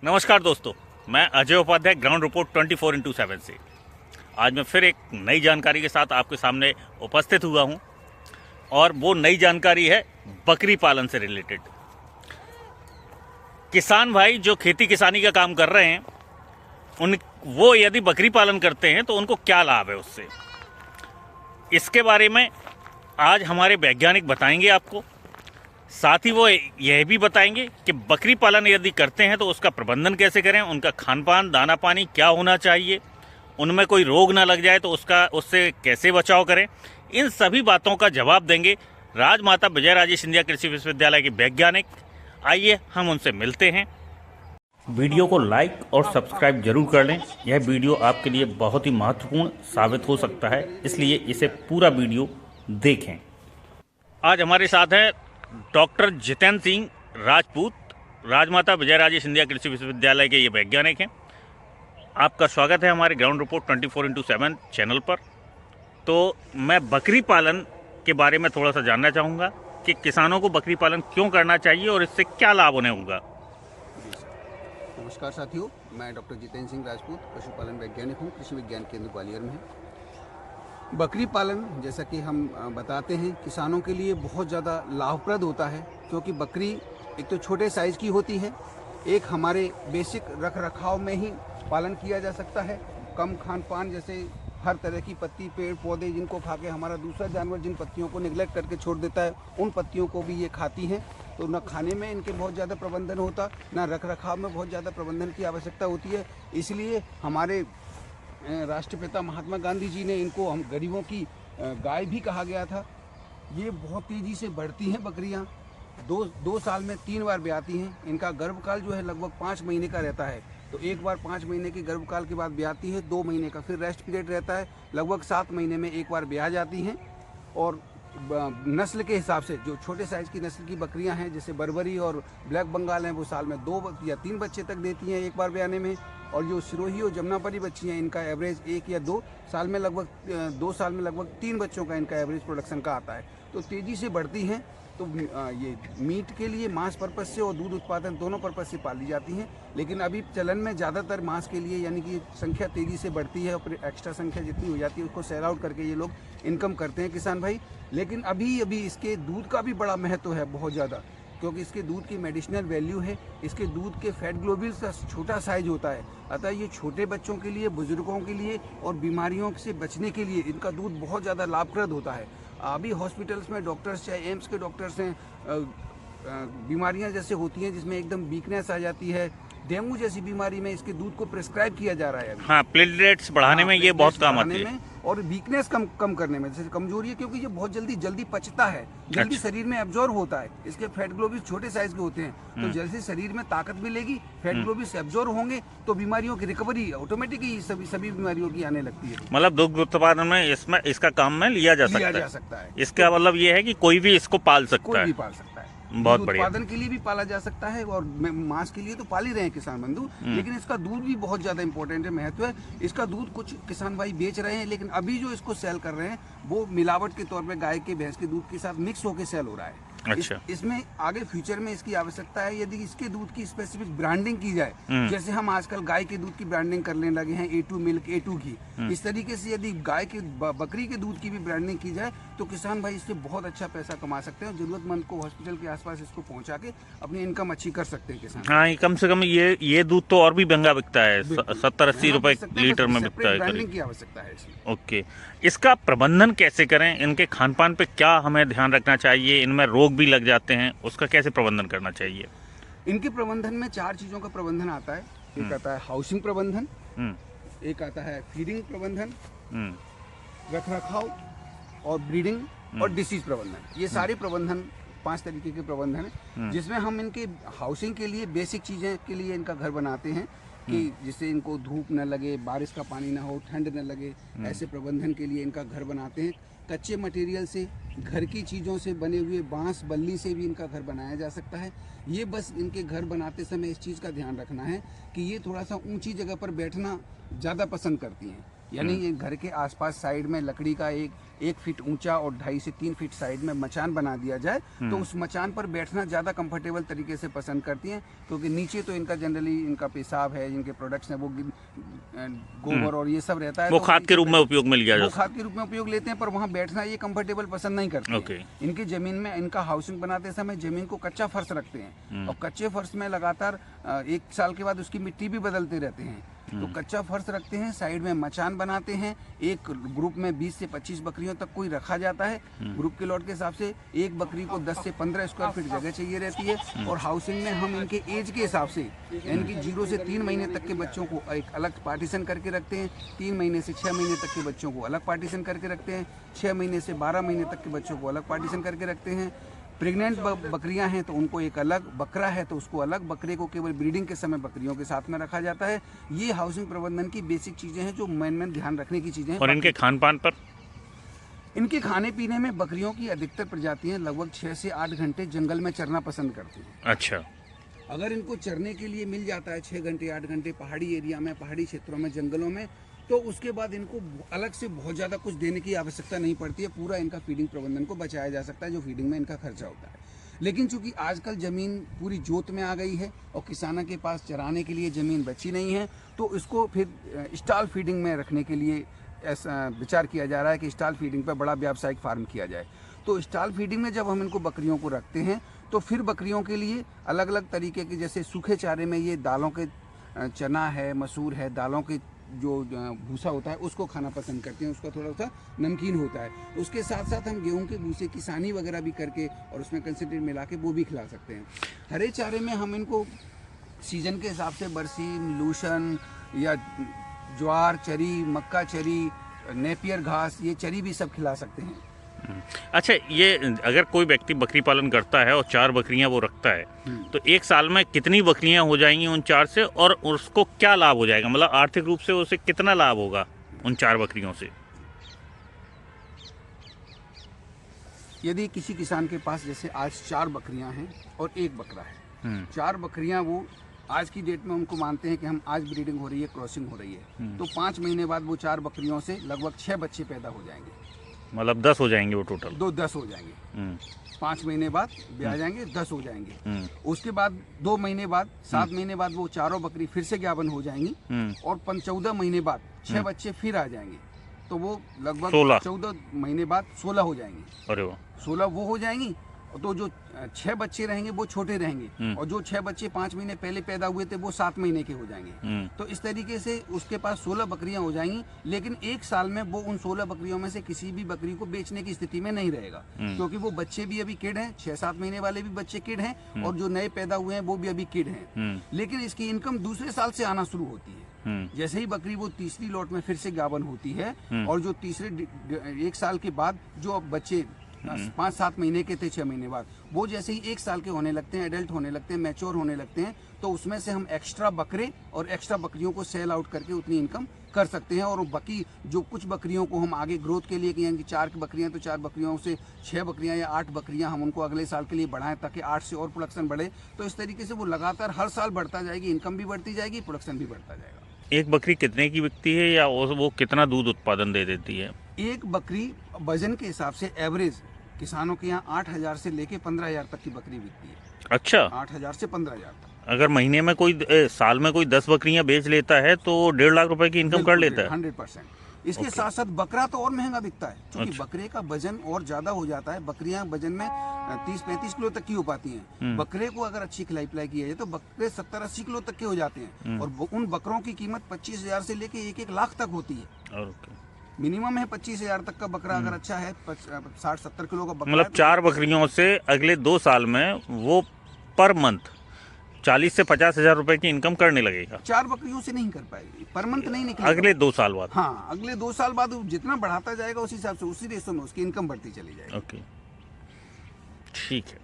नमस्कार दोस्तों, मैं Ajay Upadhyay ground report 24x7 से आज मैं फिर एक नई जानकारी के साथ आपके सामने उपस्थित हुआ हूं और वो नई जानकारी है बकरी पालन से रिलेटेड। किसान भाई जो खेती किसानी का काम कर रहे हैं वो यदि बकरी पालन करते हैं तो उनको क्या लाभ है उससे, इसके बारे में आज हमारे वैज्ञानिक बताएंगे आपको। साथ ही वो यह भी बताएंगे कि बकरी पालन यदि करते हैं तो उसका प्रबंधन कैसे करें, उनका खान पान दाना पानी क्या होना चाहिए, उनमें कोई रोग ना लग जाए तो उससे कैसे बचाव करें। इन सभी बातों का जवाब देंगे राजमाता विजयराजे सिंधिया कृषि विश्वविद्यालय के वैज्ञानिक। आइए हम उनसे मिलते हैं। वीडियो को लाइक और सब्सक्राइब जरूर कर लें। यह वीडियो आपके लिए बहुत ही महत्वपूर्ण साबित हो सकता है, इसलिए इसे पूरा वीडियो देखें। आज हमारे साथ है डॉक्टर जितेंद्र सिंह राजपूत, राजमाता विजयराजे सिंधिया कृषि विश्वविद्यालय के ये वैज्ञानिक हैं। आपका स्वागत है हमारे ग्राउंड रिपोर्ट 24x7 चैनल पर। तो मैं बकरी पालन के बारे में थोड़ा सा जानना चाहूँगा कि किसानों को बकरी पालन क्यों करना चाहिए और इससे क्या लाभ उन्हें होगा। नमस्कार साथियों, मैं डॉक्टर जितेंद्र सिंह राजपूत पशुपालन वैज्ञानिक हूँ, कृषि विज्ञान केंद्र ग्वालियर में। बकरी पालन जैसा कि हम बताते हैं किसानों के लिए बहुत ज़्यादा लाभप्रद होता है, क्योंकि बकरी एक तो छोटे साइज़ की होती है, एक हमारे बेसिक रख रखाव में ही पालन किया जा सकता है। कम खान पान, जैसे हर तरह की पत्ती पेड़ पौधे जिनको खा के हमारा दूसरा जानवर जिन पत्तियों को निगलेक्ट करके छोड़ देता है, उन पत्तियों को भी ये खाती हैं। तो न खाने में इनके बहुत ज़्यादा प्रबंधन होता, न रख रखाव में बहुत ज़्यादा प्रबंधन की आवश्यकता होती है। इसलिए हमारे राष्ट्रपिता महात्मा गांधी जी ने इनको हम गरीबों की गाय भी कहा गया था। ये बहुत तेज़ी से बढ़ती हैं बकरियां, दो साल में 3 बार ब्याती हैं। इनका गर्भकाल जो है लगभग 5 महीने का रहता है। तो एक बार 5 महीने के गर्भकाल के बाद ब्याती है, 2 महीने का फिर रेस्ट पीरियड रहता है, लगभग 7 महीने में एक बार ब्याह जाती हैं। और नस्ल के हिसाब से जो छोटे साइज़ की नस्ल की बकरियां हैं, जैसे बर्बरी और ब्लैक बंगाल हैं, वो साल में 2 या 3 बच्चे तक देती हैं एक बार ब्याने में। और जो सिरोही और जमुनापरी बच्ची हैं, इनका एवरेज 1 या 2 साल में लगभग 2 साल में लगभग 3 बच्चों का इनका एवरेज प्रोडक्शन का आता है। तो तेज़ी से बढ़ती हैं। तो ये मीट के लिए मांस पर्पज़ से और दूध उत्पादन दोनों पर्पज़ से पाली जाती हैं। लेकिन अभी चलन में ज़्यादातर मांस के लिए, यानी कि संख्या तेज़ी से बढ़ती है और एक्स्ट्रा संख्या जितनी हो जाती है उसको सेल आउट करके ये लोग इनकम करते हैं किसान भाई। लेकिन अभी इसके दूध का भी बड़ा महत्व है, बहुत ज़्यादा, क्योंकि इसके दूध की मेडिसिनल वैल्यू है। इसके दूध के फैट ग्लोब्यूल्स का छोटा साइज होता है, अतः ये छोटे बच्चों के लिए, बुजुर्गों के लिए और बीमारियों से बचने के लिए इनका दूध बहुत ज़्यादा लाभप्रद होता है। अभी हॉस्पिटल्स में डॉक्टर्स, चाहे एम्स के डॉक्टर्स हैं, बीमारियां जैसे होती हैं जिसमें एकदम वीकनेस आ जाती है, डेंगू जैसी बीमारी में इसके दूध को प्रिस्क्राइब किया जा रहा है। हाँ, प्लेटलेट्स बढ़ाने में ये बहुत काम आती है और वीकनेस कम करने में, जैसे कमजोरी है, क्योंकि ये बहुत जल्दी पचता है, जल्दी शरीर में एब्जॉर्ब होता है। इसके फैट ग्लोब्यूल्स छोटे साइज के होते हैं, तो जैसे शरीर में ताकत मिलेगी, फैट ग्लोब्यूल्स एब्जॉर्ब होंगे, तो बीमारियों की रिकवरी ऑटोमेटिकली सभी बीमारियों की आने लगती है। मतलब दुग्ध उत्पादन में इसमें इसका काम में लिया जा सकता है। इसका मतलब ये है कि कोई भी इसको पाल सकता है, कोई भी पाल सकता है। बहुत बढ़िया। उत्पादन के लिए भी पाला जा सकता है और मांस के लिए तो पाल ही रहे हैं किसान बंधु, लेकिन इसका दूध भी बहुत ज्यादा इंपॉर्टेंट है, महत्व है। इसका दूध कुछ किसान भाई बेच रहे हैं, लेकिन अभी जो इसको सेल कर रहे हैं वो मिलावट के तौर पे गाय के भैंस के दूध के साथ मिक्स होकर सेल हो रहा है। अच्छा। इसमें आगे फ्यूचर में इसकी आवश्यकता है, यदि इसके दूध की स्पेसिफिक ब्रांडिंग की जाए, जैसे हम आजकल गाय के दूध की ब्रांडिंग करने लगे हैं, A2 मिल्क, A2 की, इस तरीके से यदि गाय के बकरी के दूध की भी ब्रांडिंग की जाए तो किसान भाई इससे बहुत अच्छा पैसा कमा सकते हैं और जरूरतमंद को हॉस्पिटल के आसपास इसको पहुंचा के अपनी इनकम अच्छी कर सकते हैं किसान। हाँ, कम से कम ये दूध तो और भी महंगा बिकता है, 70-80 रुपए लीटर में बिकता है। ब्रांडिंग की आवश्यकता है इसमें। ओके, इसका प्रबंधन कैसे करें, इनके खान पान पे क्या हमें ध्यान रखना चाहिए, इनमें रोग भी लग जाते हैं, उसका कैसे प्रबंधन करना चाहिए? इनके प्रबंधन में 4 चीजों का प्रबंधन आता है। एक आता है हाउसिंग प्रबंधन, एक आता है फीडिंग प्रबंधन, रख रखाव और ब्रीडिंग और डिसीज प्रबंधन। ये सारे प्रबंधन 5 तरीके के प्रबंधन है, जिसमें हम इनके हाउसिंग के लिए बेसिक चीजें के लिए इनका घर बनाते हैं कि जिससे इनको धूप न लगे, बारिश का पानी ना हो, ठंड न लगे, ऐसे प्रबंधन के लिए इनका घर बनाते हैं। कच्चे मटेरियल से, घर की चीज़ों से बने हुए बांस बल्ली से भी इनका घर बनाया जा सकता है। ये बस इनके घर बनाते समय इस चीज़ का ध्यान रखना है कि ये थोड़ा सा ऊंची जगह पर बैठना ज़्यादा पसंद करती हैं। यानी ये घर के आसपास साइड में लकड़ी का एक फीट ऊंचा और 2.5 से 3 फीट साइड में मचान बना दिया जाए तो उस मचान पर बैठना ज़्यादा कंफर्टेबल तरीके से पसंद करती हैं, क्योंकि नीचे तो इनका जनरली इनका पेशाब है, जिनके प्रोडक्ट्स हैं वो गोबर और ये सब रहता है, वो तो खाद के रूप में उपयोग में लिया वो जाता है। खाद के रूप में उपयोग लेते हैं, पर वहाँ बैठना ये कंफर्टेबल पसंद नहीं करते ओके। हैं। इनकी जमीन में इनका हाउसिंग बनाते समय जमीन को कच्चा फर्श रखते हैं और कच्चे फर्श में लगातार 1 साल के बाद उसकी मिट्टी भी बदलते रहते हैं, तो कच्चा फर्श रखते हैं, साइड में मचान बनाते हैं। एक ग्रुप में 20 से 25 बकरियों तक कोई रखा जाता है। ग्रुप के लॉट के हिसाब से एक बकरी को 10 से 15 स्क्वायर फीट जगह चाहिए रहती है। और हाउसिंग में हम इनके एज के हिसाब से इनकी 0 से 3 महीने तक के बच्चों को एक अलग पार्टीशन करके रखते हैं, 3 महीने से 6 महीने तक के बच्चों को अलग पार्टीशन करके रखते हैं, 6 महीने से 12 महीने तक के बच्चों को अलग पार्टीशन करके रखते हैं। प्रेग्नेंट बकरियां हैं तो उनको एक अलग, बकरा है तो उसको अलग, बकरे को केवल ब्रीडिंग के समय बकरियों के साथ में रखा जाता है। ये हाउसिंग प्रबंधन की बेसिक चीज़ें हैं जो मेन ध्यान रखने की चीज़ें हैं। और इनके खान पान पर? इनके खाने पीने में बकरियों की अधिकतर प्रजातियां लगभग 6 से 8 घंटे जंगल में चरना पसंद करती हैं। अच्छा। अगर इनको चरने के लिए मिल जाता है 6 घंटे 8 घंटे पहाड़ी एरिया में, पहाड़ी क्षेत्रों में, जंगलों में, तो उसके बाद इनको अलग से बहुत ज़्यादा कुछ देने की आवश्यकता नहीं पड़ती है। पूरा इनका फीडिंग प्रबंधन को बचाया जा सकता है, जो फीडिंग में इनका खर्चा होता है। लेकिन चूंकि आजकल ज़मीन पूरी जोत में आ गई है और किसानों के पास चराने के लिए ज़मीन बची नहीं है, तो इसको फिर स्टॉल फीडिंग में रखने के लिए ऐसा विचार किया जा रहा है कि स्टॉल फीडिंग पर बड़ा व्यावसायिक फार्म किया जाए। तो स्टॉल फीडिंग में जब हम इनको बकरियों को रखते हैं तो फिर बकरियों के लिए अलग अलग तरीके के, जैसे सूखे चारे में ये दालों के, चना है, मसूर है, दालों के जो भूसा होता है उसको खाना पसंद करते हैं, उसका थोड़ा सा नमकीन होता है। उसके साथ साथ हम गेहूं के भूसे की सानी वगैरह भी करके और उसमें कंसनट्रेट मिला के वो भी खिला सकते हैं। हरे चारे में हम इनको सीजन के हिसाब से बरसीम, लूसन या ज्वार चरी, मक्का चरी, नेपियर घास, ये चरी भी सब खिला सकते हैं। अच्छा, ये अगर कोई व्यक्ति बकरी पालन करता है और 4 बकरियां वो रखता है तो 1 साल में कितनी बकरियां हो जाएंगी उन 4 से, और उसको क्या लाभ हो जाएगा? मतलब आर्थिक रूप से उसे कितना लाभ होगा उन 4 बकरियों से? यदि किसी किसान के पास जैसे आज 4 बकरियां हैं और 1 बकरा है, 4 बकरियां वो आज की डेट में उनको मानते हैं कि हम आज ब्रीडिंग हो रही है, क्रॉसिंग हो रही है, तो 5 महीने बाद वो 4 बकरियों से लगभग 6 बच्चे पैदा हो जाएंगे। मतलब 10 हो जाएंगे वो टोटल? 10 हो जाएंगे। 5 महीने बाद ब्याह जाएंगे, 10 हो जाएंगे। उसके बाद 2 महीने बाद, 7 महीने बाद वो चारों बकरी फिर से ज्ञापन हो जाएंगी और 14 महीने बाद 6 बच्चे फिर आ जाएंगे, तो वो लगभग 14 महीने बाद 16 हो जाएंगे। अरे वाह। 16 वो हो जाएंगी, तो जो 6 बच्चे रहेंगे वो छोटे रहेंगे और जो 6 बच्चे 5 महीने पहले पैदा हुए थे वो 7 महीने के हो जाएंगे। तो इस तरीके से उसके पास 16 बकरियां हो जाएंगी, लेकिन 1 साल में वो उन 16 बकरियों में से किसी भी बकरी को बेचने की स्थिति में नहीं रहेगा, क्योंकि वो बच्चे भी अभी किड हैं, 6-7 महीने वाले भी बच्चे किड हैं और जो नए पैदा हुए हैं वो भी अभी किड हैं। लेकिन इसकी इनकम दूसरे साल से आना शुरू होती है। जैसे ही बकरी वो तीसरी लॉट में फिर से गाभन होती है और जो तीसरे 1 साल के बाद जो बच्चे 5-7 महीने के थे, 6 महीने बाद वो जैसे ही 1 साल के होने लगते हैं, एडल्ट होने लगते हैं, मैच्योर होने लगते हैं, तो उसमें से हम एक्स्ट्रा बकरे और एक्स्ट्रा बकरियों को सेल आउट करके उतनी इनकम कर सकते हैं। और बाकी जो कुछ बकरियों को हम आगे ग्रोथ के लिए, यानी कि 4 बकरियां तो 4 बकरियों से 6 बकरियां या 8 बकरियां हम उनको अगले साल के लिए बढ़ाएं ताकि 8 से और प्रोडक्शन बढ़े। तो इस तरीके से वो लगातार हर साल बढ़ता जाएगी, इनकम भी बढ़ती जाएगी, प्रोडक्शन भी बढ़ता जाएगा। एक बकरी कितने की बिकती है या वो कितना दूध उत्पादन दे देती है? एक बकरी वजन के हिसाब से एवरेज किसानों के यहाँ 8,000 से लेके 15,000 तक की बकरी बिकती है। अच्छा। 8,000 से 15,000 तक। अगर महीने में कोई साल में कोई 10 बकरियां बेच लेता है तो 1.5 लाख रुपए की इनकम कर लेता है। 100%। इसके साथ साथ बकरा तो और महंगा बिकता है, क्योंकि बकरे का वजन और ज्यादा हो जाता है। बकरियां वजन में 30-35 किलो तक की हो पाती हैं। बकरे को अगर अच्छी खिलाई पिलाई की जाए तो बकरे 70-80 किलो तक के हो जाते हैं और उन बकरों की कीमत 25,000 से लेके 1-1 लाख तक होती है। मिनिमम है 25,000 तक का बकरा अगर अच्छा है, 60-70 किलो का बकरा। मतलब 4 बकरियों से अगले 2 साल में वो पर मंथ 40 से 50,000 रुपए की इनकम करने लगेगा। 4 बकरियों से नहीं कर पाएगी, पर मंथ नहीं निकलेगा। अगले 2 साल बाद? हाँ, अगले 2 साल बाद जितना बढ़ाता जाएगा उस हिसाब से, उसी रेशो में उसकी इनकम बढ़ती चली जाएगी। ओके, ठीक है।